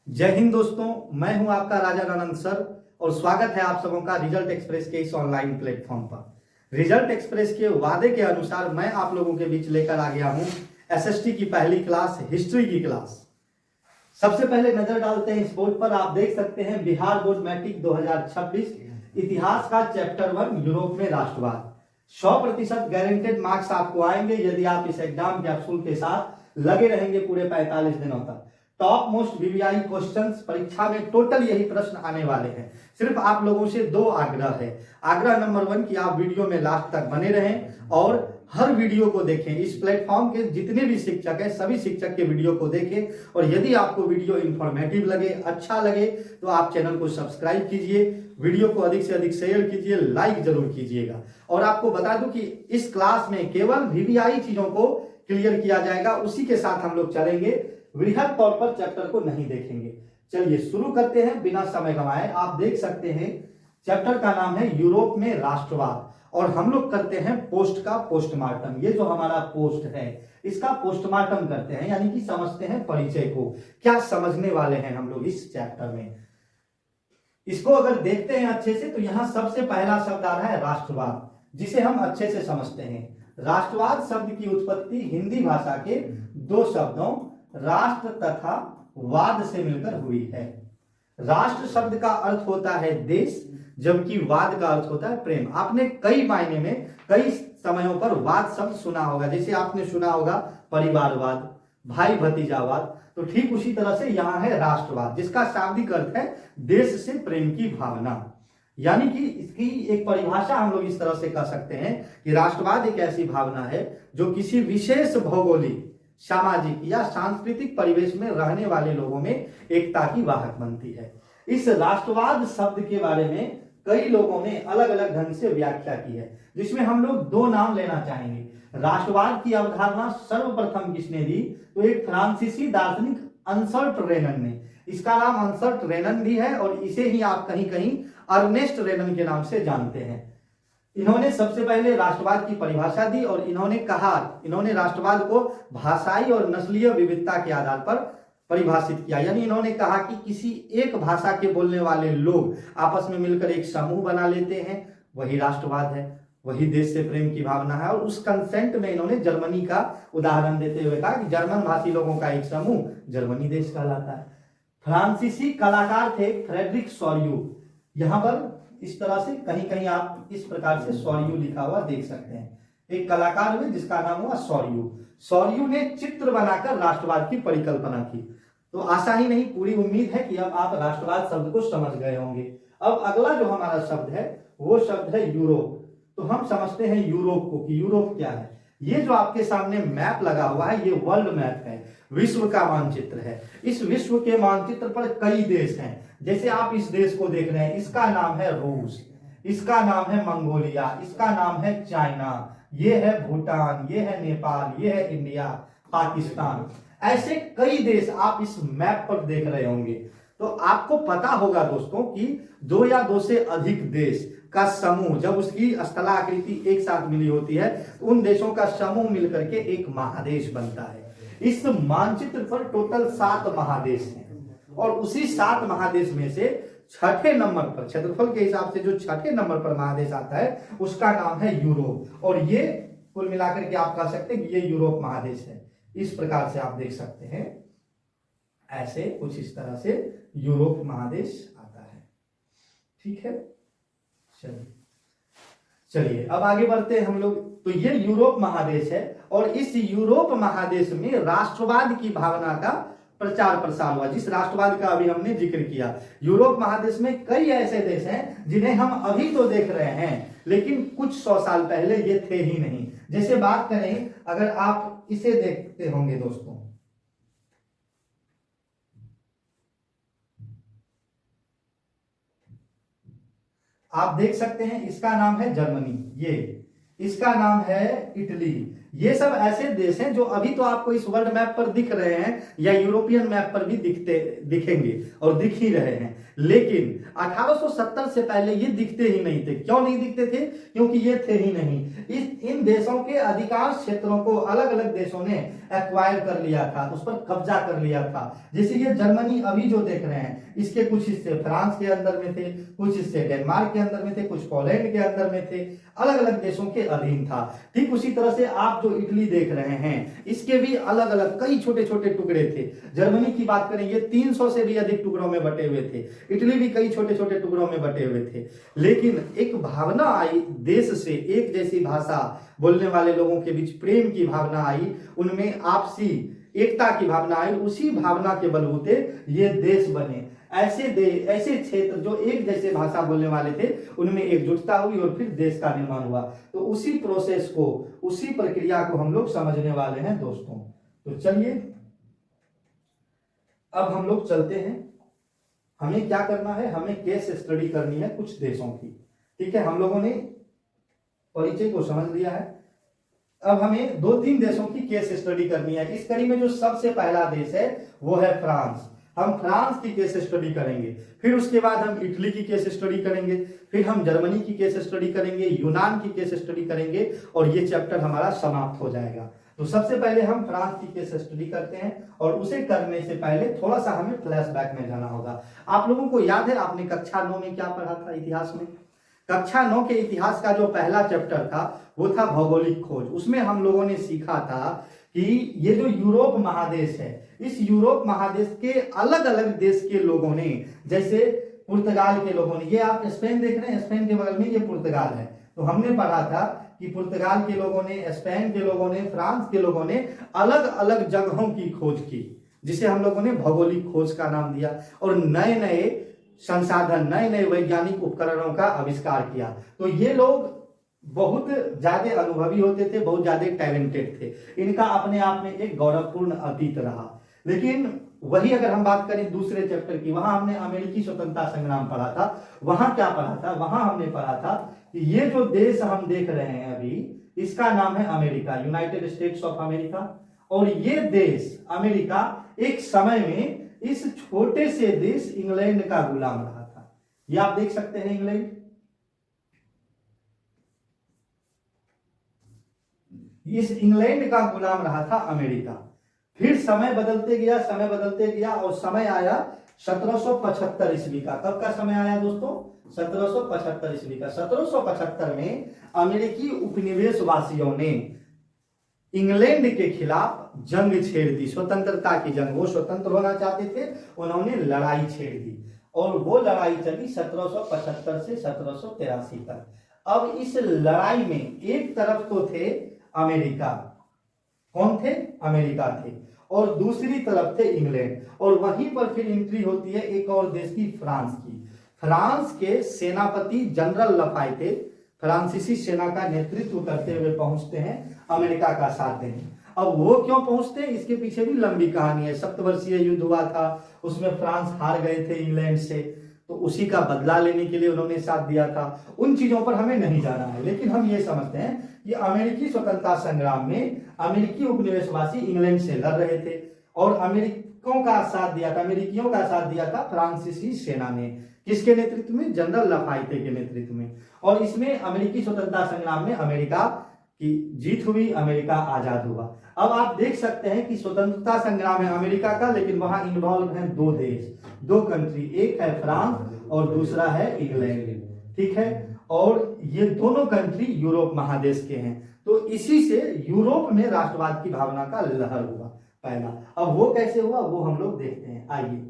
जय हिंद दोस्तों, मैं हूं आपका राजा आनंद सर और स्वागत है आप सबों का रिजल्ट एक्सप्रेस के इस ऑनलाइन प्लेटफॉर्म पर। रिजल्ट एक्सप्रेस के वादे के अनुसार मैं आप लोगों के बीच लेकर आ गया हूं एसएसटी की पहली क्लास, हिस्ट्री की क्लास। सबसे पहले नजर डालते हैं इस बोर्ड पर। आप देख सकते हैं बिहार बोर्ड मैट्रिक 2026 इतिहास का चैप्टर 1 यूरोप में राष्ट्रवाद। 100% गारंटेड मार्क्स आपको आएंगे यदि आप इस एग्जाम कैप्सूल के साथ लगे रहेंगे पूरे 45 दिनों तक। टॉप मोस्ट वीवीआई क्वेश्चंस परीक्षा में टोटल यही प्रश्न आने वाले हैं। सिर्फ आप लोगों से दो आग्रह है। आग्रह नंबर 1 कि आप वीडियो में लास्ट तक बने रहें और हर वीडियो को देखें। इस प्लेटफॉर्म के जितने भी शिक्षक हैं सभी शिक्षक के वीडियो को देखें और यदि आपको वीडियो इंफॉर्मेटिव लगे, अच्छा लगे तो आप चैनल को सब्सक्राइब कीजिए, वीडियो को अधिक से अधिक शेयर कीजिए, लाइक जरूर कीजिएगा। और आपको बता दूं कि इस क्लास में केवल वीवीआई चीजों को क्लियर किया जाएगा, उसी के साथ हम लोग चलेंगे, वृहद तौर पर चैप्टर को नहीं देखेंगे। चलिए शुरू करते हैं बिना समय गंवाए। आप देख सकते हैं चैप्टर का नाम है यूरोप में राष्ट्रवाद और हम लोग करते हैं पोस्ट का पोस्टमार्टम। ये जो हमारा पोस्ट है इसका पोस्टमार्टम करते हैं, यानी कि समझते हैं परिचय को, क्या समझने वाले हैं हम लोग इस चैप्टर में। इसको अगर देखते हैं अच्छे से तो यहां सबसे पहला शब्द आ रहा है राष्ट्रवाद, जिसे हम अच्छे से समझते हैं। राष्ट्रवाद शब्द की उत्पत्ति हिंदी भाषा के दो शब्दों राष्ट्र तथा वाद से मिलकर हुई है। राष्ट्र शब्द का अर्थ होता है देश, जबकि वाद का अर्थ होता है प्रेम। आपने कई मायने में कई समयों पर वाद शब्द सुना होगा, जैसे आपने सुना होगा परिवारवाद, भाई भतीजावाद, तो ठीक उसी तरह से यहां है राष्ट्रवाद, जिसका शाब्दिक अर्थ है देश से प्रेम की भावना। यानी कि इसकी एक परिभाषा हम लोग इस तरह से कह सकते हैं कि राष्ट्रवाद एक ऐसी भावना है जो किसी विशेष भौगोलिक, सामाजिक या सांस्कृतिक परिवेश में रहने वाले लोगों में एकता की वाहक बनती है। इस राष्ट्रवाद शब्द के बारे में कई लोगों ने अलग अलग ढंग से व्याख्या की है, जिसमें हम लोग दो नाम लेना चाहेंगे। राष्ट्रवाद की अवधारणा सर्वप्रथम किसने दी? तो एक फ्रांसीसी दार्शनिक अंसर्ट रेनन ने। इसका नाम अंसर्ट रेनन भी है और इसे ही आप कहीं कहीं अर्नेस्ट रेनन के नाम से जानते हैं। इन्होंने सबसे पहले राष्ट्रवाद की परिभाषा दी और इन्होंने राष्ट्रवाद को भाषाई और नस्लीय विविधता के आधार पर परिभाषित किया। यानी इन्होंने कहा कि किसी एक भाषा के बोलने वाले लोग आपस में मिलकर एक समूह बना लेते हैं, वही राष्ट्रवाद है, वही देश से प्रेम की भावना है। और उस कंसेंट में इन्होंने जर्मनी का उदाहरण देते हुए कहा कि जर्मन भाषी लोगों का एक समूह जर्मनी देश कहलाता है। फ्रांसीसी कलाकार थे फ्रेडरिक सॉर्यू। यहां पर इस तरह से कहीं कहीं आप इस प्रकार से सॉर्यू लिखा हुआ देख सकते हैं। एक कलाकार हुए जिसका नाम हुआ सॉर्यू। सॉर्यू ने चित्र बनाकर राष्ट्रवाद की परिकल्पना की। तो आशा ही नहीं, पूरी उम्मीद है कि अब आप राष्ट्रवाद शब्द को समझ गए होंगे। अब अगला जो हमारा शब्द है वो शब्द है यूरोप। तो हम समझते हैं यूरोप को कि यूरोप क्या है। ये जो आपके सामने मैप लगा हुआ है ये वर्ल्ड मैप है, विश्व का मानचित्र है। इस विश्व के मानचित्र पर कई देश हैं। जैसे आप इस देश को देख रहे हैं, इसका नाम है रूस, इसका नाम है मंगोलिया, इसका नाम है चाइना, ये है भूटान, ये है नेपाल, ये है इंडिया, पाकिस्तान। ऐसे कई देश आप इस मैप पर देख रहे होंगे। तो आपको पता होगा दोस्तों कि दो या दो से अधिक देश का समूह, जब उसकी स्थलाकृति एक साथ मिली होती है तो उन देशों का समूह मिलकर के एक महादेश बनता है। इस मानचित्र पर टोटल 7 महादेश हैं और उसी 7 महादेश में से छठे नंबर पर, क्षेत्रफल के हिसाब से जो छठे नंबर पर महादेश आता है उसका नाम है यूरोप। और ये कुल मिलाकर के आप कह सकते हैं कि ये यूरोप महादेश है। इस प्रकार से आप देख सकते हैं, ऐसे कुछ इस तरह से यूरोप महादेश आता है। ठीक है, चलिए अब आगे बढ़ते हैं हम लोग। तो ये यूरोप महादेश है और इस यूरोप महादेश में राष्ट्रवाद की भावना का प्रचार प्रसार हुआ, जिस राष्ट्रवाद का अभी हमने जिक्र किया। यूरोप महादेश में कई ऐसे देश हैं जिन्हें हम अभी तो देख रहे हैं, लेकिन कुछ 100 साल पहले ये थे ही नहीं। जैसे बात करें, अगर आप इसे देखते होंगे दोस्तों, आप देख सकते हैं इसका नाम है जर्मनी, ये इसका नाम है इटली, ये सब ऐसे देश हैं जो अभी तो आपको इस वर्ल्ड मैप पर दिख रहे हैं या यूरोपियन मैप पर भी दिखेंगे और दिख ही रहे हैं, लेकिन 1870 से पहले ये दिखते ही नहीं थे। क्यों नहीं दिखते थे? क्योंकि ये थे ही नहीं। इन देशों के अधिकांश क्षेत्रों को अलग अलग देशों ने एक्वायर कर लिया था, उस पर कब्जा कर लिया था। जैसे ये जर्मनी अभी जो देख रहे हैं, इसके कुछ हिस्से फ्रांस के अंदर में थे, कुछ हिस्से डेनमार्क के अंदर में थे, कुछ पोलैंड के अंदर में थे, अलग अलग देशों के अधीन था। ठीक उसी तरह से आप जो इटली देख रहे हैं, इसके भी अलग अलग कई छोटे छोटे टुकड़े थे। जर्मनी की बात करें, ये 300 से भी अधिक टुकड़ों में बटे हुए थे। इटली भी कई छोटे छोटे टुकड़ों में बटे हुए थे। लेकिन एक भावना आई देश से, एक जैसी भाषा बोलने वाले लोगों के बीच प्रेम की भावना आई, उनमें आपसी एकता की भावना आई। उसी भावना के बलबूते ये देश बने। ऐसे क्षेत्र जो एक जैसे भाषा बोलने वाले थे, उनमें एकजुटता हुई और फिर देश का निर्माण हुआ। तो उसी प्रोसेस को, उसी प्रक्रिया को हम लोग समझने वाले हैं दोस्तों। तो चलिए अब हम लोग चलते हैं। हमें क्या करना है? हमें केस स्टडी करनी है कुछ देशों की। ठीक है, हम लोगों ने परिचय को समझ लिया है। अब हमें 2-3 देशों की केस स्टडी करनी है। इस कड़ी में जो सबसे पहला देश है वो है फ्रांस। हम फ्रांस की केस स्टडी करेंगे, फिर उसके बाद हम इटली की केस स्टडी करेंगे, फिर हम जर्मनी की केस स्टडी करेंगे, यूनान की केस स्टडी करेंगे और ये चैप्टर हमारा समाप्त हो जाएगा। तो सबसे पहले हम फ्रांस की केस स्टडी करते हैं, और उसे करने से पहले थोड़ा सा हमें फ्लैशबैक में जाना होगा। आप लोगों को याद है आपने कक्षा 9 में क्या पढ़ा था इतिहास में? कक्षा 9 के इतिहास का जो पहला चैप्टर था वो था भौगोलिक खोज। उसमें हम लोगों ने सीखा था कि ये जो यूरोप महादेश है, इस यूरोप महादेश के अलग अलग देश के लोगों ने, जैसे पुर्तगाल के लोगों ने, ये आप स्पेन देख रहे हैं, स्पेन के बगल में ये पुर्तगाल है। तो हमने पढ़ा था कि पुर्तगाल के लोगों ने, स्पेन के लोगों ने, फ्रांस के लोगों ने अलग अलग जगहों की खोज की, जिसे हम लोगों ने भौगोलिक खोज का नाम दिया, और नए नए संसाधन, नए नए वैज्ञानिक उपकरणों का आविष्कार किया। तो ये लोग बहुत ज्यादा अनुभवी होते थे, बहुत ज्यादा टैलेंटेड थे। इनका अपने आप में एक गौरवपूर्ण अतीत रहा। लेकिन वही अगर हम बात करें दूसरे चैप्टर की, वहां हमने अमेरिकी स्वतंत्रता संग्राम पढ़ा था। वहां क्या पढ़ा था? वहां हमने पढ़ा था कि ये जो देश हम देख रहे हैं अभी, इसका नाम है America, United states of America. और ये देश अमेरिका एक समय में इस छोटे से देश इंग्लैंड का गुलाम रहा था। ये आप देख सकते हैं इंग्लैंड, इस इंग्लैंड का गुलाम रहा था अमेरिका। फिर समय बदलते गया, समय बदलते गया, और समय आया 1775 ईस्वी का। कब का समय आया दोस्तों? 1775 ईस्वी का। 1775 में अमेरिकी उपनिवेशवासियों ने इंग्लैंड के खिलाफ जंग छेड़ दी, स्वतंत्रता की जंग। वो स्वतंत्र होना चाहते थे, उन्होंने लड़ाई छेड़ दी, और वो लड़ाई चली 1775 से 1783 तक। अब इस लड़ाई में एक तरफ तो थे अमेरिका, कौन थे? अमेरिका थे, और दूसरी तरफ थे इंग्लैंड। और वहीं पर फिर एंट्री होती है एक और देश की, फ्रांस की। फ्रांस के सेनापति जनरल लफायते फ्रांसीसी सेना का नेतृत्व करते हुए पहुंचते हैं अमेरिका का साथ देने। अब वो क्यों पहुंचते हैं, इसके पीछे भी लंबी कहानी है। सप्तवर्षीय युद्ध हुआ था, उसमें फ्रांस हार गए थे इंग्लैंड से, तो उसी का बदला लेने के लिए उन्होंने साथ दिया था। उन चीजों पर हमें नहीं जाना है, लेकिन हम ये समझते हैं कि अमेरिकी स्वतंत्रता संग्राम में अमेरिकी उपनिवेशवासी इंग्लैंड से लड़ रहे थे, और अमेरिकियों का साथ दिया था फ्रांसीसी सेना ने। किसके नेतृत्व में? जनरल लफायते के नेतृत्व में। और इसमें अमेरिकी स्वतंत्रता संग्राम में अमेरिका की जीत हुई, अमेरिका आजाद हुआ। अब आप देख सकते हैं कि स्वतंत्रता संग्राम है अमेरिका का, लेकिन वहां इन्वॉल्व हैं 2 देश, 2 कंट्री, एक है फ्रांस और दूसरा है इंग्लैंड। ठीक है, और ये दोनों कंट्री यूरोप महादेश के हैं। तो इसी से यूरोप में राष्ट्रवाद की भावना का लहर हुआ पहला। अब वो कैसे हुआ वो हम लोग देखते हैं, आइए।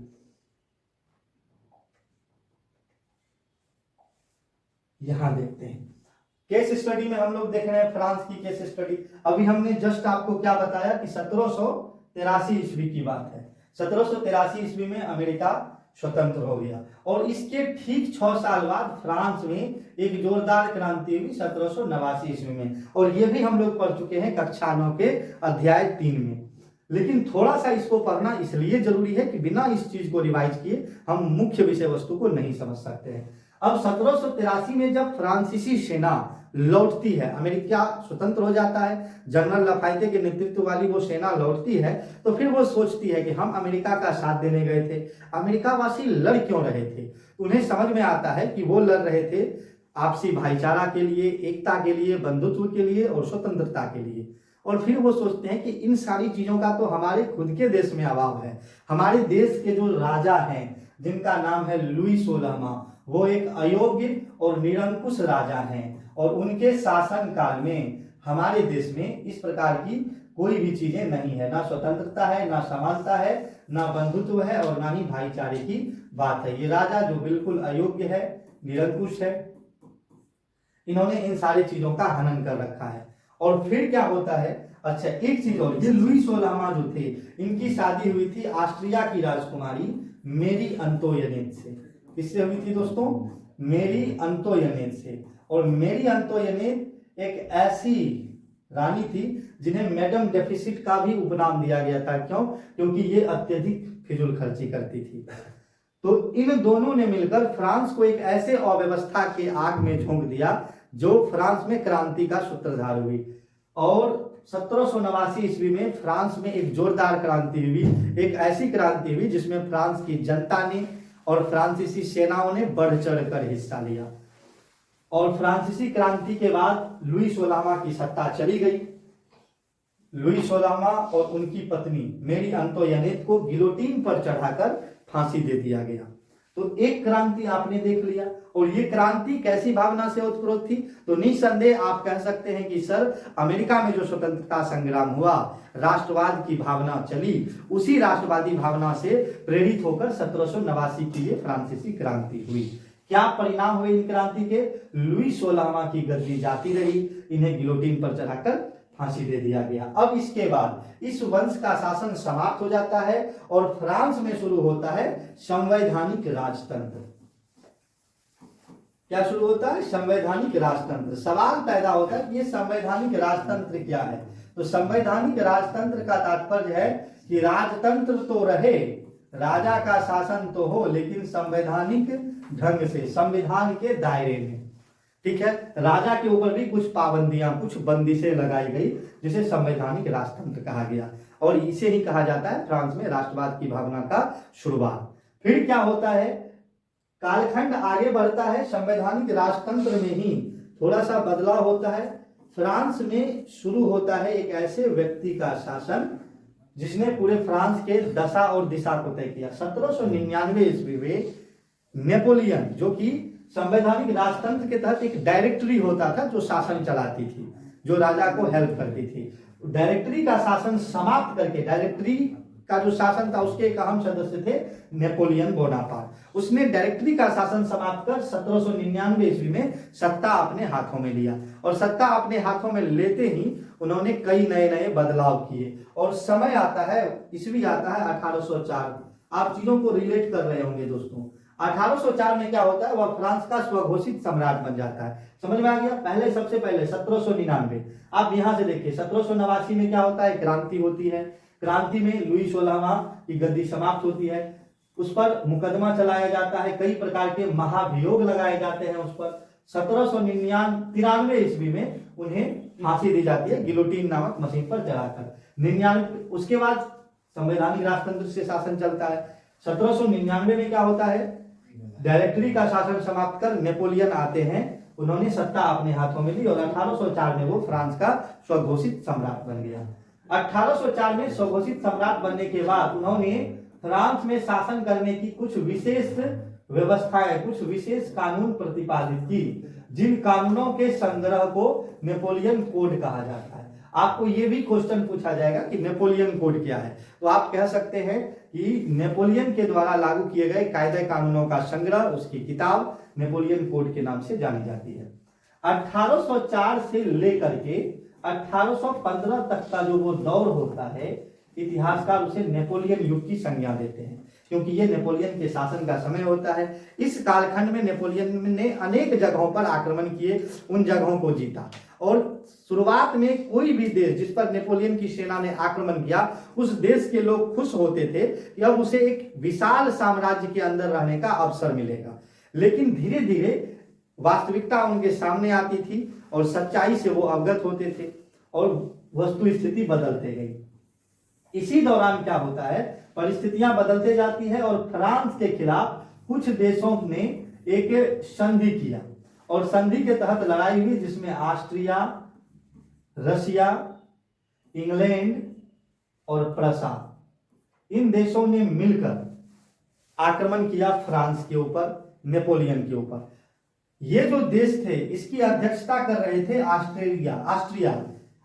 यहां देखते हैं केस स्टडी में हम लोग देख रहे हैं फ्रांस की केस स्टडी। अभी हमने जस्ट आपको क्या बताया कि 1783 ईस्वी की बात है। 1783 ईस्वी में अमेरिका स्वतंत्र हो गया, और इसके ठीक 6 साल बाद फ्रांस में एक जोरदार क्रांति हुई 1789 ईस्वी में। और ये भी हम लोग पढ़ चुके हैं कक्षा 9 के अध्याय 3 में। लेकिन थोड़ा सा इसको पढ़ना इसलिए जरूरी है कि बिना इस चीज को रिवाइज किए हम मुख्य विषय वस्तु को नहीं समझ सकते हैं। अब 1783 में जब फ्रांसीसी सेना लौटती है, अमेरिका स्वतंत्र हो जाता है, जनरल लाफायते के नेतृत्व वाली वो सेना लौटती है, तो फिर वो सोचती है कि हम अमेरिका का साथ देने गए थे, अमेरिकावासी लड़ क्यों रहे थे। उन्हें समझ में आता है कि वो लड़ रहे थे आपसी भाईचारा के लिए, एकता के लिए, बंधुत्व के लिए और स्वतंत्रता के लिए। और फिर वो सोचते हैं कि इन सारी चीजों का तो हमारे खुद के देश में अभाव है। हमारे देश के जो राजा हैं जिनका नाम है लुई 16वां, वो एक अयोग्य और निरंकुश राजा हैं और उनके शासन काल में हमारे देश में इस प्रकार की कोई भी चीजें नहीं है, ना स्वतंत्रता है, ना समानता है, ना बंधुत्व है और ना ही भाईचारे की बात है। ये राजा जो बिल्कुल अयोग्य है, निरंकुश है, इन्होंने इन सारी चीजों का हनन कर रखा है। और फिर क्या होता है, अच्छा एक चीज और, ये लुई 16वां जो थे, इनकी शादी हुई थी ऑस्ट्रिया की राजकुमारी मेरी अंतोयनेट से। किससे हुई थी दोस्तों? मेरी अंतोयनेट से। और मेरी अंतोयनेट एक ऐसी रानी थी जिन्हें मैडम डेफिसिट का भी उपनाम दिया गया था। क्यों? क्योंकि ये अत्यधिक फिजूल खर्ची करती थी। तो इन दोनों ने मिलकर फ्रांस को एक ऐसे अव्यवस्था के आग में झोंक दिया जो फ्रांस में क्रांति का सूत्रधार हुई। और 1789 ईस्वी में फ्रांस में एक जोरदार क्रांति हुई, एक ऐसी क्रांति हुई जिसमें फ्रांस की जनता ने और फ्रांसीसी सेनाओं ने बढ़ चढ़कर हिस्सा लिया। और फ्रांसीसी क्रांति के बाद लुई 16वां की सत्ता चली गई। लुई 16वां और उनकी पत्नी मेरी अंतोयनेट को गिलोटीन पर चढ़ाकर फांसी दे दिया गया। तो एक क्रांति आपने देख लिया। और ये क्रांति कैसी भावना से उत्प्रोत थी? तो निसंदेह आप कह सकते हैं कि सर, अमेरिका में जो स्वतंत्रता संग्राम हुआ, राष्ट्रवाद की भावना चली, उसी राष्ट्रवादी भावना से प्रेरित होकर 1789 की ये फ्रांसीसी क्रांति हुई। क्या परिणाम हुए इन क्रांति के? लुई 16वां की गद्दी जाती रही, इन्हें गिलोटीन पर चढ़ाकर फांसी दे दिया गया। अब इसके बाद इस वंश का शासन समाप्त हो जाता है और फ्रांस में शुरू होता है संवैधानिक राजतंत्र। क्या शुरू होता है? संवैधानिक राजतंत्र। सवाल पैदा होता है कि ये संवैधानिक राजतंत्र क्या है? तो संवैधानिक राजतंत्र का तात्पर्य है कि राजतंत्र तो रहे, राजा का शासन तो हो, लेकिन संवैधानिक ढंग से, संविधान के दायरे में। ठीक है, राजा के ऊपर भी कुछ पाबंदियां, कुछ बंदिशें लगाई गई, जिसे संवैधानिक राजतंत्र कहा गया। और इसे ही कहा जाता है फ्रांस में राष्ट्रवाद की भावना का शुरुआत। फिर क्या होता है, कालखंड आगे बढ़ता है, संवैधानिक राजतंत्र में ही थोड़ा सा बदलाव होता है। फ्रांस में शुरू होता है एक ऐसे व्यक्ति का शासन जिसने पूरे फ्रांस के दशा और दिशा को तय किया। 1799 ईस्वी में नेपोलियन, जो कि संवैधानिक राजतंत्र के तहत एक डायरेक्टरी होता था जो शासन चलाती थी, जो राजा को हेल्प करती थी, डायरेक्टरी का शासन समाप्त करके, डायरेक्टरी का जो शासन था उसके एक अहम सदस्य थे नेपोलियन बोनापार्ट। उसने डायरेक्टरी का शासन समाप्त कर 1799 ईस्वी में सत्ता अपने हाथों में लिया। और सत्ता अपने हाथों में लेते ही उन्होंने कई नए नए बदलाव किए। और समय आता है, ईस्वी आता है 1804। आप चीजों को रिलेट कर रहे होंगे दोस्तों। 1804 में क्या होता है, वह फ्रांस का स्वघोषित सम्राट बन जाता है। समझ में आ गया? पहले, सबसे पहले 1799, आप यहां से देखिए, 1789 में क्या होता है, क्रांति होती है। क्रांति में लुई 16वां की गद्दी समाप्त होती है, उस पर मुकदमा चलाया जाता है, कई प्रकार के महाभियोग लगाए जाते हैं उस पर। 1793 ईस्वी में उन्हें फांसी दी जाती है गिलोटीन नामक मशीन पर चढ़ाकर। 99, उसके बाद संवैधानिक राजतंत्र से शासन चलता है। 1799 में क्या होता है, डायरेक्टरी का शासन समाप्त कर नेपोलियन आते हैं, उन्होंने सत्ता अपने हाथों में ली और 1804 में वो फ्रांस का स्वघोषित सम्राट बन गया। 1804 में स्वघोषित सम्राट बनने के बाद उन्होंने फ्रांस में शासन करने की कुछ विशेष व्यवस्थाएं, कुछ विशेष कानून प्रतिपादित की, जिन कानूनों के संग्रह को नेपोलियन कोड कहा जाता है। आपको ये भी क्वेश्चन पूछा जाएगा कि नेपोलियन कोड क्या है, तो आप कह सकते हैं कि नेपोलियन के द्वारा लागू किए गए कायदे कानूनों का संग्रह, उसकी किताब नेपोलियन कोड के नाम से जानी जाती है। 1804 से लेकर के 1815 तक का जो वो दौर होता है, इतिहासकार उसे नेपोलियन युग की संज्ञा देते हैं, क्योंकि ये नेपोलियन के शासन का समय होता है। इस कालखंड में नेपोलियन ने अनेक जगहों पर आक्रमण किए, उन जगहों को जीता। और शुरुआत में कोई भी देश जिस पर नेपोलियन की सेना ने आक्रमण किया, उस देश के लोग खुश होते थे कि अब उसे एक विशाल साम्राज्य के अंदर रहने का अवसर मिलेगा। लेकिन धीरे धीरे वास्तविकता उनके सामने आती थी और सच्चाई से वो अवगत होते थे और वस्तु स्थिति बदलते गई। इसी दौरान क्या होता है, परिस्थितियां बदलते जाती है और फ्रांस के खिलाफ कुछ देशों ने एक संधि किया और संधि के तहत लड़ाई हुई, जिसमें ऑस्ट्रिया, रशिया, इंग्लैंड और प्रसा, इन देशों ने मिलकर आक्रमण किया फ्रांस के ऊपर, नेपोलियन के ऊपर। ये जो देश थे इसकी अध्यक्षता कर रहे थे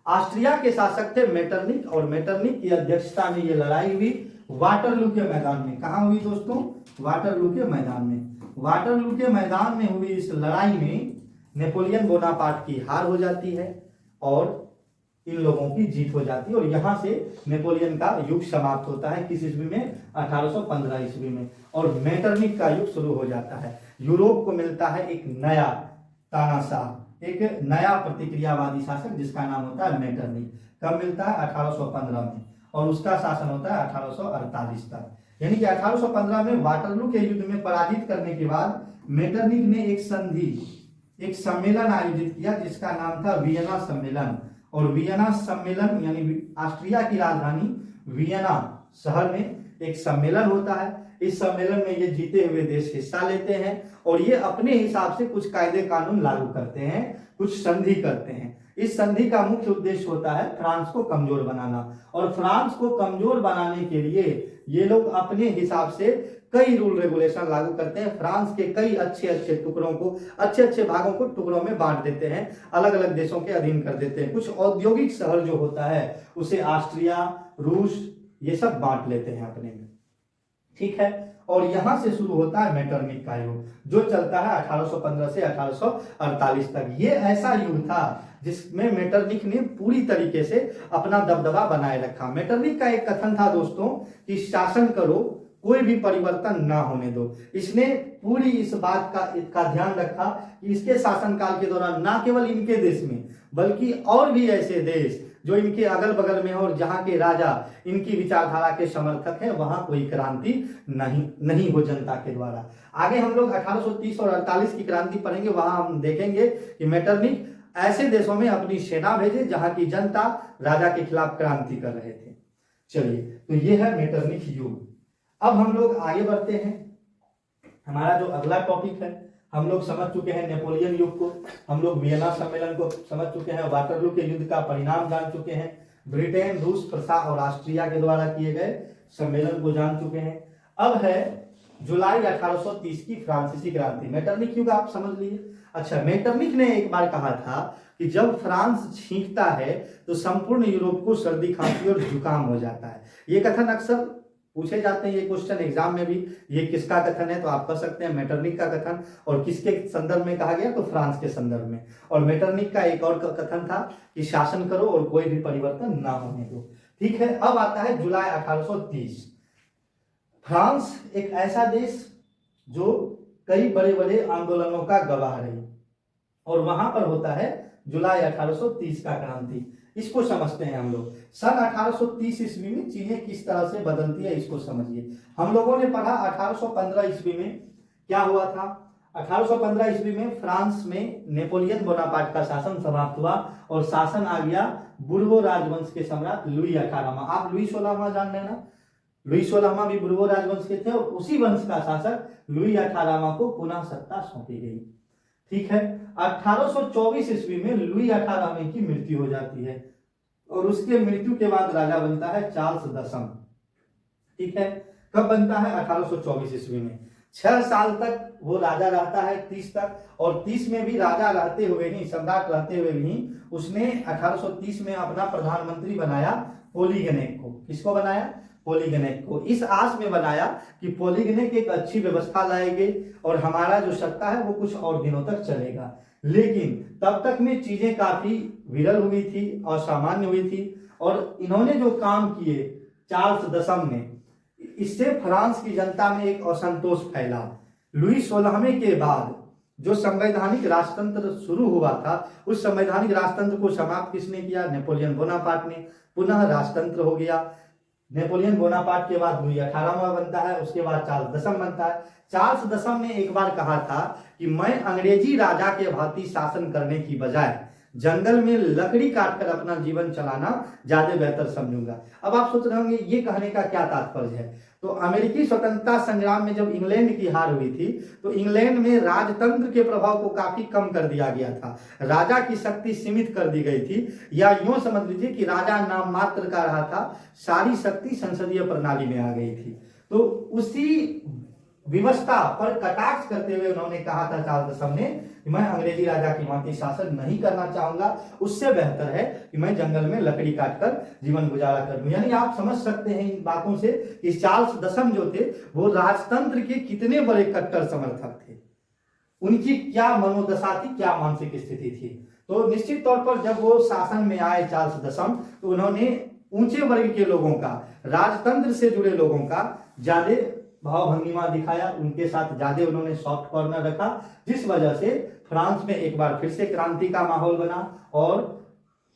ऑस्ट्रिया के शासक थे मेटरनिक, और मेटरनिक की अध्यक्षता में ये लड़ाई हुई वाटरलू के मैदान में। कहां हुई दोस्तों? वाटरलू के मैदान में। वाटरलू के मैदान में हुई इस लड़ाई में नेपोलियन बोनापार्ट की हार हो जाती है और इन लोगों की जीत हो जाती है और यहां से नेपोलियन का युग समाप्त होता है। किस ईस्वी में? 1815 ईस्वी में। और मेटरनिक का युग शुरू हो जाता है। यूरोप को मिलता है एक नया तानाशाह, एक नया प्रतिक्रियावादी शासक जिसका नाम होता है मेटरनिक। कब मिलता है? 1815 में, और उसका शासन होता है 1848 तक। यानी कि 1815 में वाटरलू के युद्ध में पराजित करने के बाद मेटरनिक ने एक सम्मेलन आयोजित किया जिसका नाम था वियना सम्मेलन। और वियना सम्मेलन यानी ऑस्ट्रिया की राजधानी वियना शहर में एक सम्मेलन होता है। इस सम्मेलन में ये जीते हुए देश हिस्सा लेते हैं और ये अपने हिसाब से कुछ कायदे कानून लागू करते हैं, कुछ संधि करते हैं। इस संधि का मुख्य उद्देश्य होता है फ्रांस को कमजोर बनाना, और फ्रांस को कमजोर बनाने के लिए ये लोग अपने हिसाब से कई रूल रेगुलेशन लागू करते हैं। फ्रांस के कई अच्छे अच्छे टुकड़ों को, अच्छे अच्छे भागों को टुकड़ों में बांट देते हैं, अलग अलग देशों के अधीन कर देते हैं। कुछ औद्योगिक शहर जो होता है उसे ऑस्ट्रिया, रूस, ये सब बांट लेते हैं अपने में। ठीक है, और यहां से शुरू होता है मेटरनिक का युग, जो चलता है 1815 से 1848 तक। ये ऐसा युग था जिसमें मेटरनिक ने पूरी तरीके से अपना दबदबा बनाए रखा। मेटरनिक का एक कथन था दोस्तों कि शासन करो, कोई भी परिवर्तन ना होने दो। इसने पूरी इस बात का ध्यान रखा कि इसके शासनकाल के दौरान ना केवल इनके देश में बल्कि और भी ऐसे देश जो इनके अगल बगल में हो और जहां के राजा इनकी विचारधारा के समर्थक हैं, वहां कोई क्रांति नहीं हो जनता के द्वारा। आगे हम लोग 1830 और 48 की क्रांति पढ़ेंगे, वहां हम देखेंगे कि मेटरनिक ऐसे देशों में अपनी सेना भेजे जहां की जनता राजा के खिलाफ क्रांति कर रहे थे। चलिए, तो ये है मेटरनिक युग। अब हम लोग आगे बढ़ते हैं। हमारा जो अगला टॉपिक है, हम लोग समझ चुके हैं नेपोलियन युग को, हम लोग वियना सम्मेलन को समझ चुके हैं, वाटरलू के युद्ध का परिणाम जान चुके हैं, ब्रिटेन, रूस, प्रसा और ऑस्ट्रिया के द्वारा किए गए सम्मेलन को जान चुके हैं। अब है जुलाई 1830 की फ्रांसीसी क्रांति। मेटरनिक युग आप समझ लीजिए। अच्छा, मेटरनिक ने एक बार कहा था कि जब फ्रांस छींकता है तो संपूर्ण यूरोप को सर्दी, खांसी और जुकाम हो जाता है। ये कथन अक्सर पूछे जाते हैं, ये क्वेश्चन एग्जाम में भी। ये किसका कथन है? तो आप कह सकते हैं मेटरनिक का कथन। और किसके संदर्भ में कहा गया? तो फ्रांस के संदर्भ में। और मेटरनिक का एक और कथन था कि शासन करो और कोई भी परिवर्तन ना होने दो। ठीक है, अब आता है जुलाई 1830। फ्रांस एक ऐसा देश जो कई बड़े बड़े आंदोलनों का गवाह रही, और वहां पर होता है जुलाई 1830 का क्रांति। इसको समझते हैं हम लोग। सन 1830 ईस्वी में चीजें किस तरह से बदलती है इसको समझिए। हम लोगों ने पढ़ा 1815 ईस्वी में क्या हुआ था। 1815 ईस्वी में फ्रांस में नेपोलियन बोनापार्ट का शासन समाप्त हुआ और शासन आ गया बुर्बो राजवंश के सम्राट लुई 18वां। आप लुई 16वां जान लेना, लुई 16वां भी बुर्बो राजवंश के थे और उसी वंश का शासक लुई 18वां को पुनः सत्ता सौंपी गई। ठीक है, 1824 ईस्वी में लुई 18वें की मृत्यु हो जाती है और उसके मृत्यु के बाद राजा बनता है चार्ल्स दशम। ठीक है, कब बनता है? 1824 ईस्वी में। 6 साल तक वो राजा रहता है, 30 तक, और 30 में भी राजा रहते हुए ही, सम्राट रहते हुए भी उसने 1830 में अपना प्रधानमंत्री बनाया पोलीगेनेक को। किसको बनाया? पोलीगेनेक को। इस आस में बनाया कि पोलीगेनेक एक अच्छी व्यवस्था लाएंगे और हमारा जो सत्ता है वो कुछ और दिनों तक चलेगा। लेकिन तब तक में चीजें काफी विरल हुई थी, असामान्य हुई थी, और इन्होंने जो काम किए चार्ल्स दशम ने, इससे फ्रांस की जनता में एक असंतोष फैला। लुई 16वें के बाद जो संवैधानिक राजतंत्र शुरू हुआ था, उस संवैधानिक राजतंत्र को समाप्त किसने किया? नेपोलियन बोनापार्ट ने। पुनः राजतंत्र हो गया। नेपोलियन बोनापार्ट के बाद लुई 18वां बनता है, उसके बाद चार्ल्स दसम बनता है। चार्ल्स दसम ने एक बार कहा था कि मैं अंग्रेजी राजा के भांति शासन करने की बजाय जंगल में लकड़ी काटकर अपना जीवन चलाना ज्यादा बेहतर समझूंगा। अब आप सोच रहे होंगे ये कहने का क्या तात्पर्य है। तो अमेरिकी स्वतंत्रता संग्राम में जब इंग्लैंड की हार हुई थी तो इंग्लैंड में राजतंत्र के प्रभाव को काफी कम कर दिया गया था, राजा की शक्ति सीमित कर दी गई थी, या यूं समझ लीजिए कि राजा नाम मात्र का रहा था, सारी शक्ति संसदीय प्रणाली में आ गई थी। तो उसी व्यवस्था पर कटाक्ष करते हुए उन्होंने कहा था चार्ल्स दसम ने कि मैं अंग्रेजी राजा की भांति शासन नहीं करना चाहूंगा, उससे बेहतर है कि मैं जंगल में लकड़ी काटकर जीवन गुजारा कर लूं। यानी आप समझ सकते हैं इन बातों से कि चार्ल्स दसम जो थे वो राजतंत्र के कितने बड़े कट्टर समर्थक थे, उनकी क्या मनोदशा थी, क्या मानसिक स्थिति थी। तो निश्चित तौर पर जब वो शासन में आए चार्ल्स दसम, तो उन्होंने ऊंचे वर्ग के लोगों का, राजतंत्र से जुड़े लोगों का ज्यादा भाव भंगिमा दिखाया, उनके साथ ज्यादा उन्होंने सॉफ्ट कॉर्नर रखा, जिस वजह से फ्रांस में एक बार फिर से क्रांति का माहौल बना और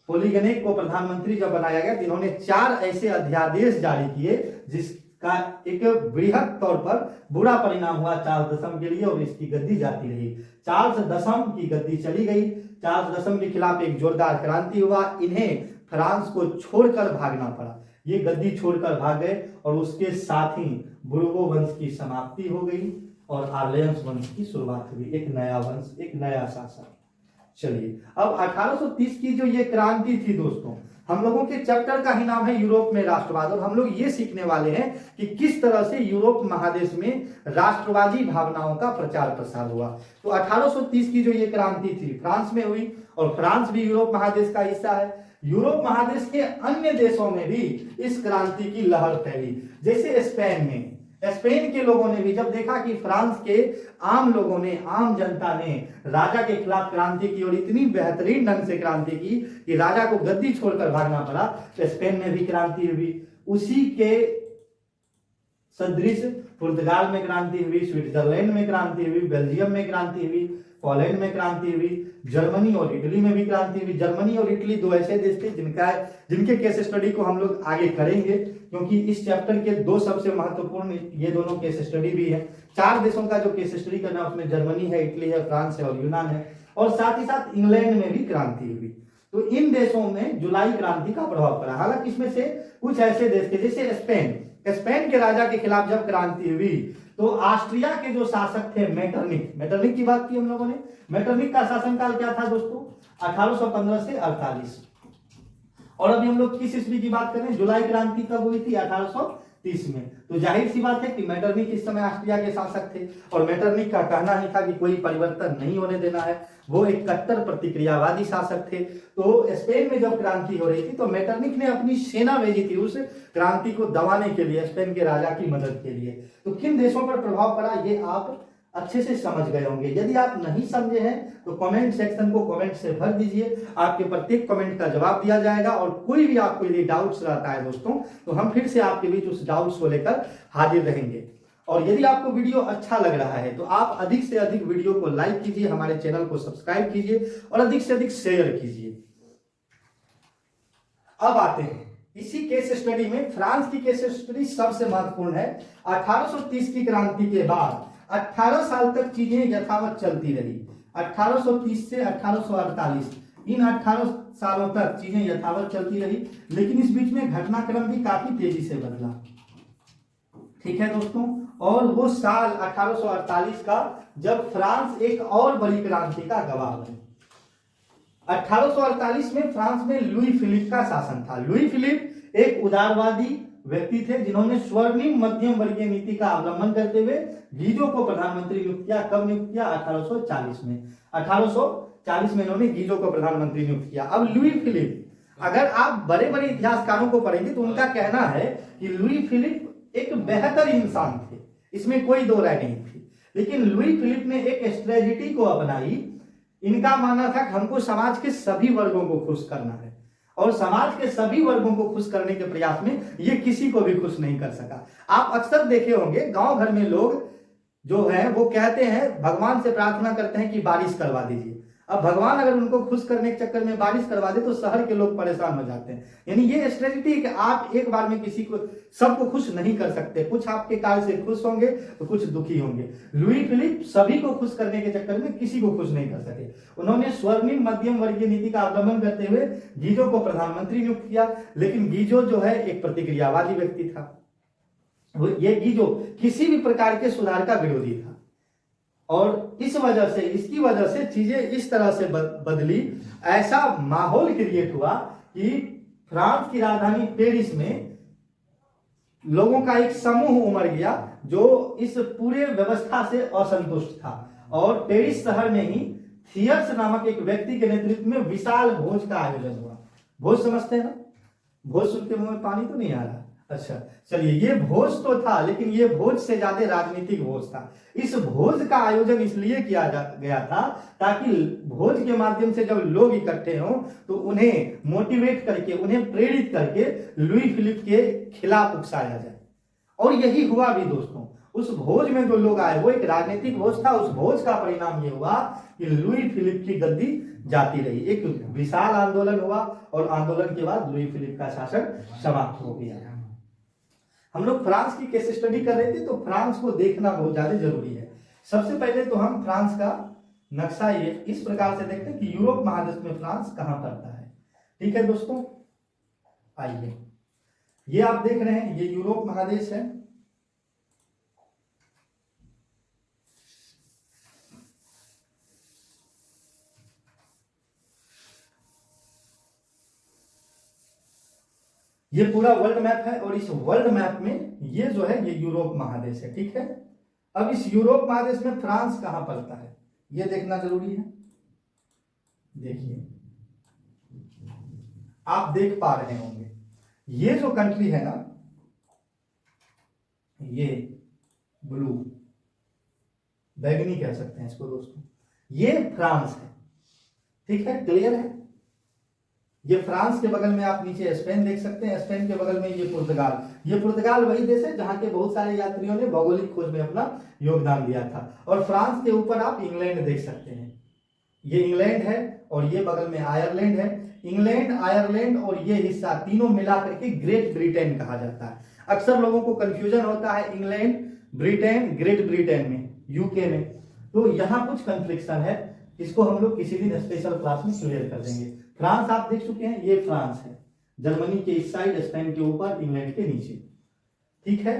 पोलीगेनेक को प्रधानमंत्री जब बनाया गया, जिन्होंने 4 ऐसे अध्यादेश जारी किए जिसका एक बृहद तौर पर बुरा परिणाम हुआ चार्ल्स दसम के लिए और इसकी गद्दी जाती रही। चार्ल्स दसम की गद्दी चली गई, चार्ल्स दसम के खिलाफ एक जोरदार क्रांति हुआ, इन्हें फ्रांस को छोड़कर भागना पड़ा, ये गद्दी छोड़कर भाग गए और उसके साथ ही बुर्गो वंश की समाप्ति हो गई और आर्लियंस वंश की शुरुआत हुई, एक नया वंश, एक नया शासन। चलिए अब 1830 की जो ये क्रांति थी दोस्तों, हम लोगों के चैप्टर का ही नाम है यूरोप में राष्ट्रवाद, और हम लोग ये सीखने वाले हैं कि किस तरह से यूरोप महादेश में राष्ट्रवादी भावनाओं का प्रचार प्रसार हुआ। तो 1830 की जो ये क्रांति थी फ्रांस में हुई, और फ्रांस भी यूरोप महादेश का हिस्सा है। यूरोप महादेश के अन्य देशों में भी इस क्रांति की लहर फैली, जैसे स्पेन में। स्पेन के लोगों ने भी जब देखा कि फ्रांस के आम लोगों ने, आम जनता ने राजा के खिलाफ क्रांति की और इतनी बेहतरीन ढंग से क्रांति की कि राजा को गद्दी छोड़कर भागना पड़ा, तो स्पेन में भी क्रांति हुई। उसी के सदृश पुर्तगाल में क्रांति हुई, स्विट्जरलैंड में क्रांति हुई, बेल्जियम में क्रांति हुई, पोलैंड में क्रांति हुई, जर्मनी और इटली में भी क्रांति हुई। जर्मनी और इटली 2 ऐसे देश थे जिनके केस स्टडी को हम लोग आगे करेंगे, क्योंकि इस चैप्टर के 2 सबसे महत्वपूर्ण ये दोनों केस स्टडी भी है। 4 देशों का जो केस स्टडी करना है उसमें जर्मनी है, इटली है, फ्रांस है और यूनान है, और साथ ही साथ इंग्लैंड में भी क्रांति हुई। तो इन देशों में जुलाई क्रांति का प्रभाव पड़ा। हालांकि इसमें से कुछ ऐसे देश थे जैसे स्पेन के राजा के खिलाफ जब क्रांति हुई तो ऑस्ट्रिया के जो शासक थे मेटरनिक की बात की हम लोगों ने। मेटरनिक का शासनकाल क्या था दोस्तों? 1815 से 48। और अभी हम लोग किस ईस्वी की बात करें? जुलाई क्रांति कब हुई थी? 1830 में। तो जाहिर सी बात है कि मेटरनिक इस समय ऑस्ट्रिया के शासक थे, और मेटरनिक का कहना ही था कि कोई परिवर्तन नहीं होने देना है। वो एक कट्टर प्रतिक्रियावादी शासक थे। तो स्पेन में जब क्रांति हो रही थी तो मेटरनिक ने अपनी सेना भेजी थी उस क्रांति को दबाने के लिए, स्पेन के राजा की मदद के लिए। तो किन देशों पर प्रभाव पड़ा ये आप अच्छे से समझ गए होंगे। यदि आप नहीं समझे हैं तो कमेंट सेक्शन को कमेंट से भर दीजिए, आपके प्रत्येक कमेंट का जवाब दिया जाएगा। और कोई भी आपको यदि डाउट्स रहता है दोस्तों तो हम फिर से आपके बीच उस डाउट्स को लेकर हाजिर रहेंगे। और यदि आपको वीडियो अच्छा लग रहा है तो आप अधिक से अधिक वीडियो को लाइक कीजिए, हमारे चैनल को सब्सक्राइब कीजिए और अधिक से अधिक शेयर कीजिए। अब आते हैं इसी केस स्टडी में। फ्रांस की केस स्टडी सबसे महत्वपूर्ण है। 1830 की क्रांति के बाद 18 साल तक चीजें यथावत चलती रही। 1830 से 1848 इन 18 सालों तक चीजें यथावत चलती रही, लेकिन इस बीच में घटनाक्रम भी काफी तेजी से बदला। ठीक है दोस्तों, और वो साल 1848 का जब फ्रांस एक और बड़ी क्रांति का गवाह बने। 1848 में फ्रांस में लुई फिलिप का शासन था। लुई फिलिप एक उदारवादी व्यक्ति थे जिन्होंने स्वर्णिम मध्यम वर्गीय नीति का अवलंबन करते हुए गीजो को प्रधानमंत्री नियुक्त किया। कब नियुक्त किया? 1840 में। 1840 में इन्होंने गीजो को प्रधानमंत्री नियुक्त किया। अब लुई फिलिप, अगर आप बड़े बड़े इतिहासकारों को पढ़ेंगे तो उनका कहना है कि लुई फिलिप एक बेहतर इंसान थे, इसमें कोई दो राय नहीं थी। लेकिन लुई फिलिप ने एक स्ट्रेटेजी को अपनाई। इनका मानना था कि हमको समाज के सभी वर्गों को खुश करना है, और समाज के सभी वर्गों को खुश करने के प्रयास में ये किसी को भी खुश नहीं कर सका। आप अक्सर देखे होंगे गांव घर में लोग जो है वो कहते हैं, भगवान से प्रार्थना करते हैं कि बारिश करवा दीजिए। अब भगवान अगर उनको खुश करने के चक्कर में बारिश करवा दे तो शहर के लोग परेशान हो जाते हैं। यानी ये स्ट्रेटजी है कि आप एक बार में किसी को सबको खुश नहीं कर सकते, कुछ आपके कार्य से खुश होंगे तो कुछ दुखी होंगे। लुई फिलिप सभी को खुश करने के चक्कर में किसी को खुश नहीं कर सके। उन्होंने स्वर्णिम मध्यम वर्गीय नीति का अवलंबन करते हुए गीजो को प्रधानमंत्री नियुक्त किया, लेकिन गीजो जो है एक प्रतिक्रियावादी व्यक्ति था। ये गीजो किसी भी प्रकार के सुधार का विरोधी था और इस वजह से, इसकी वजह से चीजें इस तरह से बदली, ऐसा माहौल क्रिएट हुआ कि फ्रांस की राजधानी पेरिस में लोगों का एक समूह उमड़ गया जो इस पूरे व्यवस्था से असंतुष्ट था। और पेरिस शहर में ही थियर्स नामक एक व्यक्ति के नेतृत्व में विशाल भोज का आयोजन हुआ। भोज समझते हैं ना? भोज सुन के मुंह में पानी तो नहीं आ रहा? अच्छा चलिए, ये भोज तो था, लेकिन ये भोज से ज्यादा राजनीतिक भोज था। इस भोज का आयोजन इसलिए किया गया था ताकि भोज के माध्यम से जब लोग इकट्ठे हों तो उन्हें मोटिवेट करके, उन्हें प्रेरित करके लुई फिलिप के खिलाफ उकसाया जाए। और यही हुआ भी दोस्तों। उस भोज में जो लोग आए वो एक राजनीतिक भोज था। उस भोज का परिणाम ये हुआ कि लुई फिलिप की गद्दी जाती रही। एक विशाल आंदोलन हुआ और आंदोलन के बाद लुई फिलिप का शासन समाप्त हो गया। हम लोग फ्रांस की केस स्टडी कर रहे थे तो फ्रांस को देखना बहुत ज्यादा जरूरी है। सबसे पहले तो हम फ्रांस का नक्शा ये इस प्रकार से देखते हैं कि यूरोप महादेश में फ्रांस कहां पड़ता है। ठीक है दोस्तों, आइए, ये आप देख रहे हैं, ये यूरोप महादेश है। ये पूरा वर्ल्ड मैप है और इस वर्ल्ड मैप में ये जो है ये यूरोप महादेश है। ठीक है, अब इस यूरोप महादेश में फ्रांस कहां पड़ता है ये देखना जरूरी है। देखिए, आप देख पा रहे होंगे ये जो कंट्री है ना, ये ब्लू बैगनी कह सकते हैं इसको दोस्तों, ये फ्रांस है। ठीक है, क्लियर है? ये फ्रांस के बगल में आप नीचे स्पेन देख सकते हैं, स्पेन के बगल में ये पुर्तगाल। ये पुर्तगाल वही देश है जहां के बहुत सारे यात्रियों ने भौगोलिक खोज में अपना योगदान दिया था। और फ्रांस के ऊपर आप इंग्लैंड देख सकते हैं, ये इंग्लैंड है और ये बगल में आयरलैंड है। इंग्लैंड, आयरलैंड और ये हिस्सा तीनों मिलाकर के ग्रेट ब्रिटेन कहा जाता है। अक्सर लोगों को कंफ्यूजन होता है इंग्लैंड, ब्रिटेन, ग्रेट ब्रिटेन में, यूके में, तो यहां कुछ कंफ्लिक्शन है। इसको हम लोग किसी दिन स्पेशल क्लास में क्लियर कर देंगे। फ्रांस आप देख चुके हैं, ये फ्रांस है, जर्मनी के इस साइड, स्पेन के ऊपर, इंग्लैंड के नीचे। ठीक है,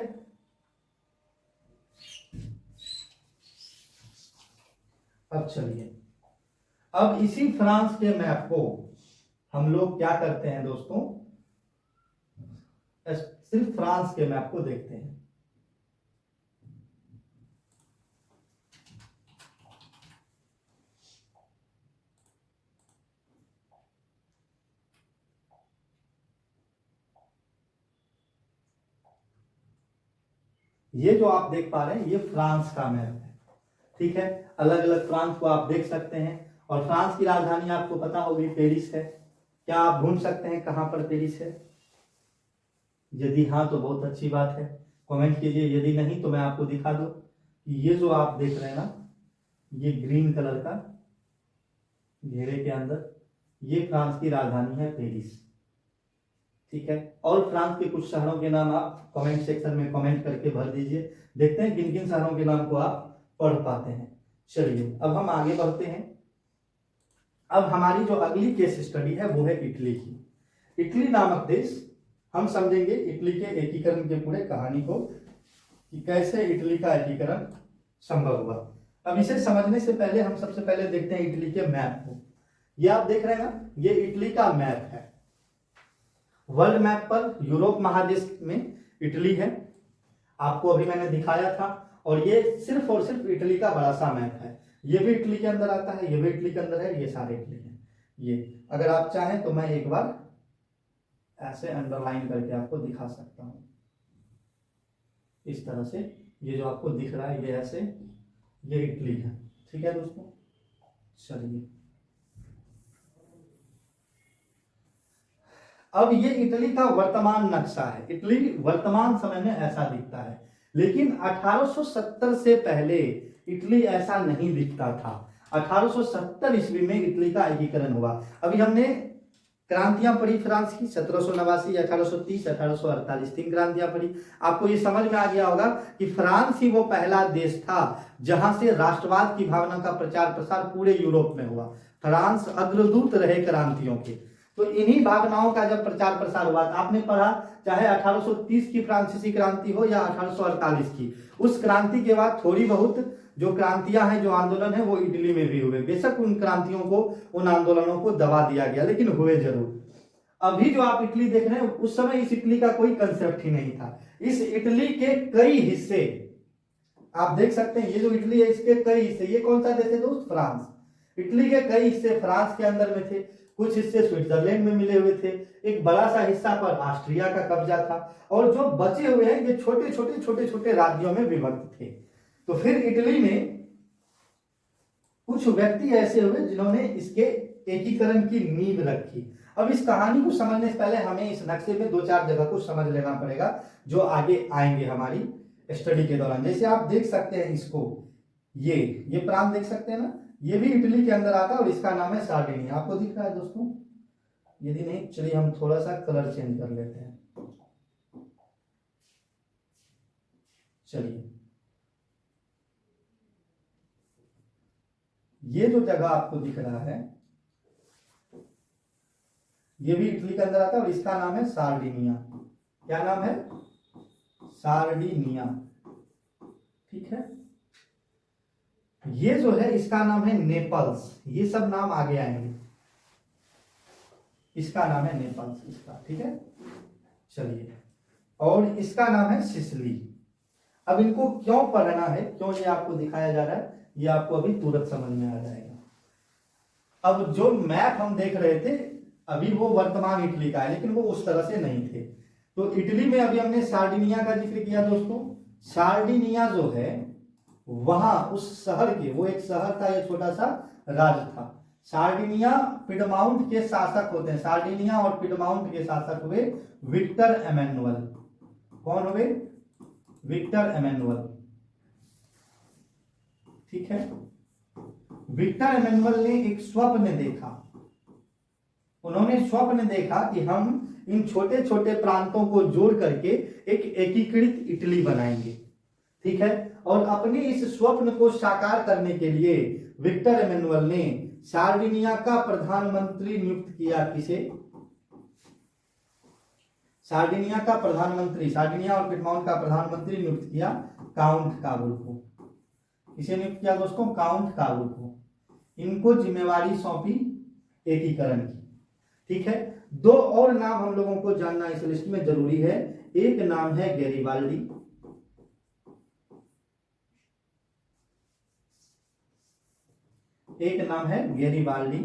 अब चलिए, अब इसी फ्रांस के मैप को हम लोग क्या करते हैं दोस्तों, सिर्फ फ्रांस के मैप को देखते हैं। ये जो आप देख पा रहे हैं ये फ्रांस का मैप है। ठीक है, अलग अलग फ्रांस को आप देख सकते हैं और फ्रांस की राजधानी आपको पता होगी पेरिस है। क्या आप ढूंढ सकते हैं कहां पर पेरिस है? यदि हाँ तो बहुत अच्छी बात है, कमेंट कीजिए। यदि नहीं तो मैं आपको दिखा दूं कि ये जो आप देख रहे हैं ना, ये ग्रीन कलर का घेरे के अंदर, ये फ्रांस की राजधानी है पेरिस। ठीक है, और फ्रांस के कुछ शहरों के नाम आप कमेंट सेक्शन में कमेंट करके भर दीजिए। देखते हैं किन किन शहरों के नाम को आप पढ़ पाते हैं। चलिए, अब हम आगे बढ़ते हैं। अब हमारी जो अगली केस स्टडी है वो है इटली की। इटली नामक देश, हम समझेंगे इटली के एकीकरण के पूरे कहानी को कि कैसे इटली का एकीकरण संभव हुआ। अब इसे समझने से पहले हम सबसे पहले देखते हैं इटली के मैप को। ये आप देख रहे हैं ना, ये इटली का मैप है। वर्ल्ड मैप पर यूरोप महादेश में इटली है, आपको अभी मैंने दिखाया था। और ये सिर्फ और सिर्फ इटली का बड़ा सा मैप है। ये भी इटली के अंदर आता है, ये भी इटली के अंदर है, ये सारे इटली हैं। ये अगर आप चाहें तो मैं एक बार ऐसे अंडरलाइन करके आपको दिखा सकता हूं, इस तरह से। ये जो आपको दिख रहा है ये ऐसे, ये इटली है। ठीक है दोस्तों, चलिए, अब ये इटली का वर्तमान नक्शा है। इटली वर्तमान समय में ऐसा दिखता है, लेकिन 1870 से पहले इटली ऐसा नहीं दिखता था। 1870 ईस्वी में इटली का एकीकरण हुआ। अभी हमने क्रांतियां पढ़ी फ्रांस की 1789, 1830, 1848, 3 क्रांतियां पढ़ी। आपको ये समझ में आ गया होगा कि फ्रांस ही वो पहला देश था जहां से राष्ट्रवाद की भावना का प्रचार प्रसार पूरे यूरोप में हुआ। फ्रांस अग्रदूत रहे क्रांतियों के। तो इन्हीं भावनाओं का जब प्रचार प्रसार हुआ, आपने पढ़ा चाहे 1830 की फ्रांसीसी क्रांति हो या 1848 की, उस क्रांति के बाद थोड़ी बहुत जो क्रांतियां हैं, जो आंदोलन है, वो इटली में भी हुए। बेशक उन क्रांतियों को, उन आंदोलनों को दबा दिया गया, लेकिन हुए जरूर। अभी जो आप इटली देख रहे हैं, उस समय इस इटली का कोई कंसेप्ट ही नहीं था। इस इटली के कई हिस्से आप देख सकते हैं। ये जो इटली है, इसके कई हिस्से, ये कौन सा देश है दोस्त? फ्रांस। इटली के कई हिस्से फ्रांस के अंदर में थे, कुछ हिस्से स्विट्जरलैंड में मिले हुए थे, एक बड़ा सा हिस्सा पर ऑस्ट्रिया का कब्जा था, और जो बचे हुए हैं ये छोटे छोटे राज्यों में विभक्त थे। तो फिर इटली में कुछ व्यक्ति ऐसे हुए जिन्होंने इसके एकीकरण की नींव रखी। अब इस कहानी को समझने से पहले हमें इस नक्शे में 2-4 जगह को समझ लेना पड़ेगा, जो आगे आएंगे हमारी स्टडी के दौरान। जैसे आप देख सकते हैं इसको, ये प्रांत देख सकते हैं ना, ये भी इटली के अंदर आता है और इसका नाम है सार्डिनिया। आपको दिख रहा है दोस्तों? यदि नहीं, चलिए हम थोड़ा सा कलर चेंज कर लेते हैं। चलिए, ये जो जगह आपको दिख रहा है, ये भी इटली के अंदर आता है और इसका नाम है सार्डिनिया। क्या नाम है? सार्डिनिया। ठीक है। ये जो है इसका नाम है नेपल्स। ये सब नाम आगे आएंगे। इसका नाम है नेपल्स, इसका। ठीक है। चलिए, और इसका नाम है सिसिली। अब इनको क्यों पढ़ना है, क्यों ये आपको दिखाया जा रहा है, ये आपको अभी तुरंत समझ में आ जाएगा। अब जो मैप हम देख रहे थे, अभी वो वर्तमान इटली का है, लेकिन वो उस तरह से नहीं थे। तो इटली में अभी हमने सार्डिनिया का जिक्र किया दोस्तों। सार्डिनिया जो है वहां उस शहर के, वो एक शहर था, एक छोटा सा राज्य था। सार्डिनिया पिडमाउंट के शासक होते हैं। सार्डिनिया और पिडमाउंट के शासक हुए विक्टर एमेनुअल। कौन हुए? Victor Emmanuel. ठीक है। विक्टर एमेनुअल ने एक स्वप्न देखा। उन्होंने स्वप्न देखा कि हम इन छोटे छोटे प्रांतों को जोड़ करके एक एकीकृत इटली बनाएंगे। ठीक है। और अपने इस स्वप्न को साकार करने के लिए विक्टर एमेनुअल ने सार्डिनिया का प्रधानमंत्री नियुक्त किया। किसे? सार्डिनिया का प्रधानमंत्री, सार्डिनिया और पिडमाउंट का प्रधानमंत्री नियुक्त किया काउंट काबुल को। किसे नियुक्त किया दोस्तों? काउंट काबुल को। इनको जिम्मेवारी सौंपी एकीकरण की। ठीक है। 2 और नाम हम लोगों को जानना इस लिस्ट में जरूरी है। एक नाम है गैरिबाल्डी, एक नाम है गैरिबाल्डी,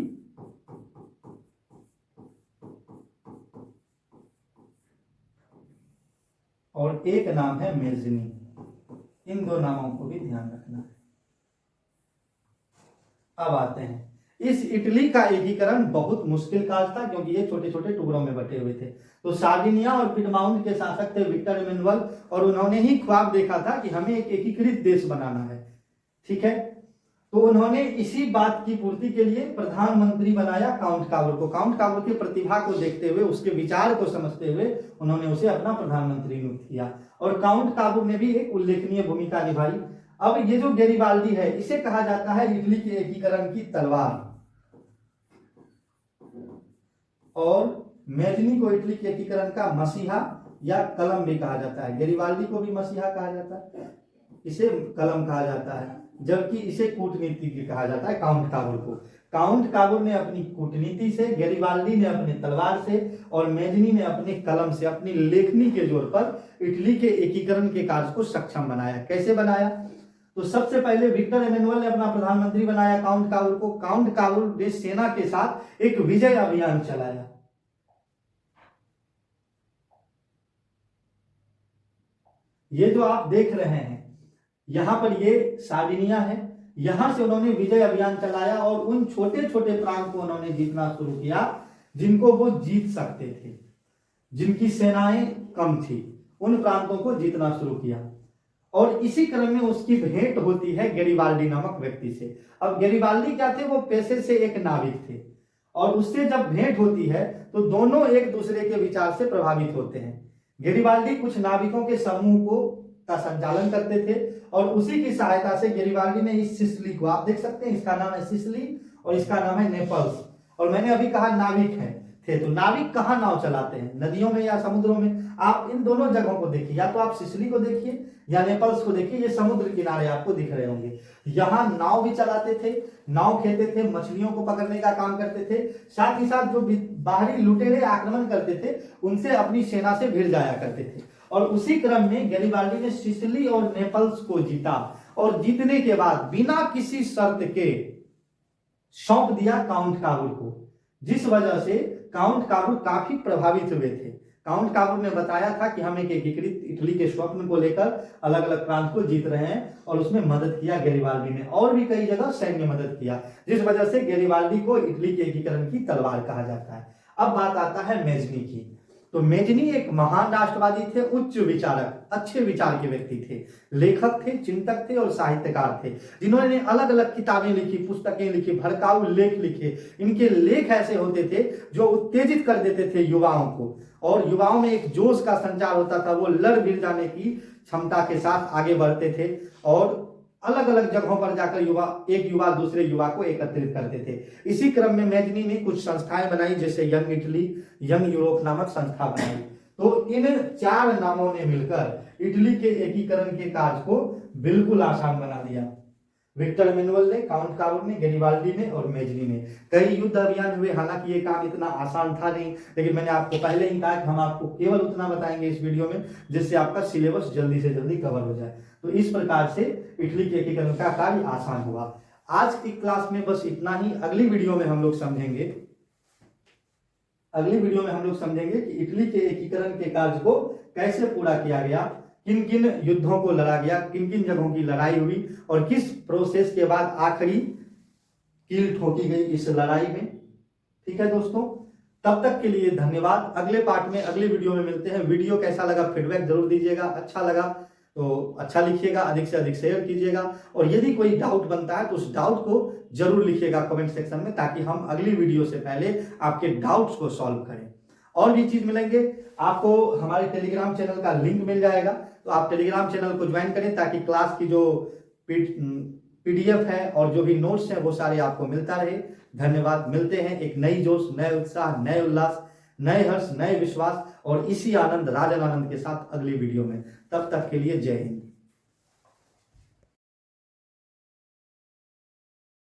और एक नाम है मेजनी। इन 2 नामों को भी ध्यान रखना है। अब आते हैं, इस इटली का एकीकरण बहुत मुश्किल कार्य था, क्योंकि ये छोटे छोटे टुकड़ों में बटे हुए थे। तो सार्डिनिया और पिडमाउंट के शासक थे विक्टर एमेनुअल, और उन्होंने ही ख्वाब देखा था कि हमें एक एकीकृत देश बनाना है। ठीक है। तो उन्होंने इसी बात की पूर्ति के लिए प्रधानमंत्री बनाया काउंट काबुल को। काउंट काबुल की प्रतिभा को देखते हुए, उसके विचार को समझते हुए उन्होंने उसे अपना प्रधानमंत्री नियुक्त किया, और काउंट काबुल ने भी एक उल्लेखनीय भूमिका निभाई। अब ये जो गैरिबाल्डी है, इसे कहा जाता है इटली के एकीकरण की तलवार, और मेजनी को इटली के एकीकरण का मसीहा या कलम भी कहा जाता है। गैरिबाल्डी को भी मसीहा कहा जाता है, इसे कलम कहा जाता है, जबकि इसे कूटनीति कहा जाता है काउंट काबुल को। काउंट काबुल ने अपनी कूटनीति से, गैरिबाल्डी ने अपने तलवार से, और मेजनी ने अपने कलम से, अपनी लेखनी के जोर पर इटली के एकीकरण के कार्य को सक्षम बनाया। कैसे बनाया? तो सबसे पहले विक्टर एमेनुअल ने अपना प्रधानमंत्री बनाया काउंट काबुल को। काउंट काबुल ने सेना के साथ एक विजय अभियान चलाया। ये जो आप देख रहे हैं, यहां पर ये सार्डिनिया है, यहां से उन्होंने विजय अभियान चलाया और उन छोटे छोटे प्रांत को उन्होंने जीतना शुरू किया जिनको वो जीत सकते थे, जिनकी सेनाएं कम थी, उन प्रांतों को जीतना शुरू किया। और इसी क्रम में उसकी भेंट होती है गैरिबाल्डी नामक व्यक्ति से। अब गैरिबाल्डी क्या थे, वो पेशे से एक नाविक थे, और उससे जब भेंट होती है तो दोनों एक दूसरे के विचार से प्रभावित होते हैं। गैरिबाल्डी कुछ नाविकों के समूह को का संचालन करते थे, और उसी की सहायता से गैरिबाल्डी ने इस सिसिली को, आप देख सकते हैं इसका नाम है सिसिली और इसका नाम है नेपल्स। और मैंने अभी कहा नाविक है थे, तो नाविक कहाँ नाव चलाते हैं, नदियों में या समुद्रों में? आप इन दोनों जगहों को देखिए, या तो आप सिसिली को देखिए या नेपल्स को देखिए, ये समुद्र किनारे आपको दिख रहे होंगे। यहाँ नाव भी चलाते थे, नाव खेते थे, मछलियों को पकड़ने का काम करते थे, साथ ही साथ जो बाहरी लुटेरे आक्रमण करते थे उनसे अपनी सेना से भिड़ जाया करते थे। और उसी क्रम में गैरिबाल्डी ने सिसिली और नेपल्स को जीता, और जीतने के बाद बिना किसी शर्त के सौंप दिया काउंट काबुल को, जिस वजह से काउंट काबुल काफी प्रभावित हुए थे। काउंट काबुल ने बताया था कि हम एक एकीकृत इटली के स्वप्न को लेकर अलग अलग प्रांत को जीत रहे हैं, और उसमें मदद किया गैरिबाल्डी ने, और भी कई जगह सैन्य मदद किया, जिस वजह से गैरिबाल्डी को इटली के एकीकरण की तलवार कहा जाता है। अब बात आता है मेजनी की। तो मेजनी एक महान राष्ट्रवादी थे, उच्च विचारक, अच्छे विचार के व्यक्ति थे, लेखक थे, चिंतक थे और साहित्यकार थे, जिन्होंने अलग अलग किताबें लिखी, पुस्तकें लिखी, भड़काऊ लेख लिखे। इनके लेख ऐसे होते थे जो उत्तेजित कर देते थे युवाओं को, और युवाओं में एक जोश का संचार होता था, वो लड़ भिड़ जाने की क्षमता के साथ आगे बढ़ते थे, और अलग अलग जगहों पर जाकर एक युवा दूसरे युवा को एकत्रित करते थे। इसी क्रम में मेजनी ने कुछ संस्थाएं बनाई, जैसे यंग इटली, यंग यूरोप नामक संस्था बनाई। तो इन 4 नामों ने मिलकर इटली के एकीकरण के कार्य को बिल्कुल आसान बना दिया। विक्टर एमेनुअल ने, काउंट काबुल ने, गैरिबाल्डी ने और मेजनी ने। कई युद्ध अभियान हुए, हालांकि ये काम इतना आसान था नहीं, लेकिन मैंने आपको पहले ही कहा कि हम आपको केवल उतना बताएंगे इस वीडियो में जिससे आपका सिलेबस जल्दी से जल्दी कवर हो जाए। तो इस प्रकार से इटली के एकीकरण का कार्य आसान हुआ। आज की क्लास में बस इतना ही। अगली वीडियो में हम लोग समझेंगे कि इटली के एकीकरण के कार्य को कैसे पूरा किया गया, किन किन युद्धों को लड़ा गया, किन किन जगहों की लड़ाई हुई, और किस प्रोसेस के बाद आखिरी कील ठोकी गई इस लड़ाई में। ठीक है दोस्तों, तब तक के लिए धन्यवाद। अगले पार्ट में, अगले वीडियो में मिलते हैं। वीडियो कैसा लगा फीडबैक जरूर दीजिएगा, अच्छा लगा तो अच्छा लिखिएगा, अधिक से अधिक शेयर कीजिएगा, और यदि कोई डाउट बनता है तो उस डाउट को जरूर लिखिएगा कमेंट सेक्शन में, ताकि हम अगली वीडियो से पहले आपके डाउट्स को सॉल्व करें। और भी चीज मिलेंगे आपको, हमारे टेलीग्राम चैनल का लिंक मिल जाएगा, तो आप टेलीग्राम चैनल को ज्वाइन करें, ताकि क्लास की जो पीडीएफ है और जो भी नोट्स हैं वो सारे आपको मिलता रहे। धन्यवाद। मिलते हैं एक नई जोश, नए उत्साह, नए उल्लास, नए हर्ष, नए विश्वास और इसी आनंद, राजन आनंद के साथ अगली वीडियो में। तब तक के लिए जय हिंद।